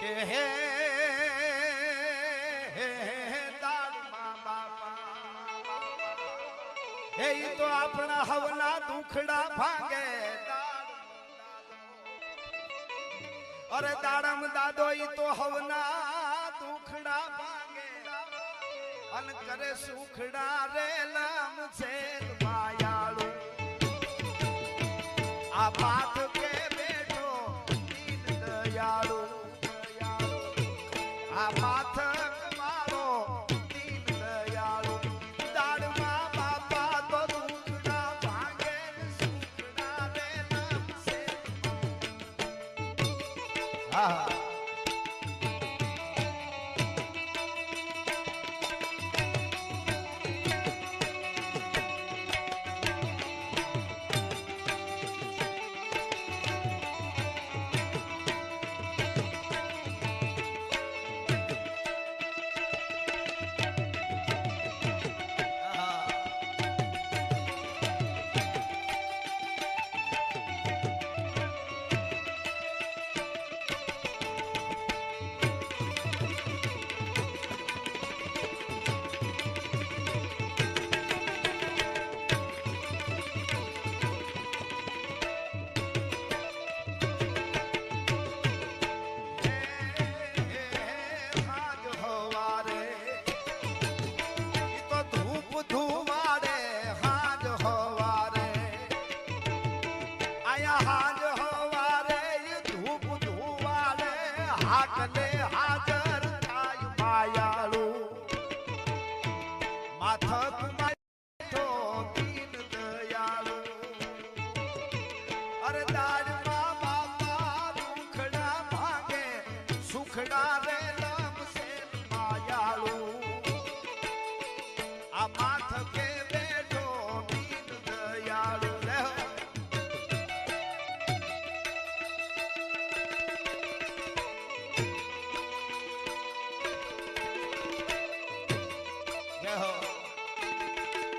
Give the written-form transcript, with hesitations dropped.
કે હે દાડમાં બાપા હે ઈ તો આપણા હવના દુખડા ભાંગે અરે દાડમ દાદો ઈ તો હવના દુખડા ભાંગે અન કરે સુખડા રે લમ છે માયાળુ આ પાથ કે બેઠો દીન દયાળુ આ પાથ મારો દીન દયાળુ દાડમાં બાપા તો દુખડા ભાંગે સુખડા રે લમ છે હા હાકલે હાજર થાય માયાળુ માથક માથો દીન દયાળુ અરે દાડમાં બાપા દુખડા ભાગે સુખડા રે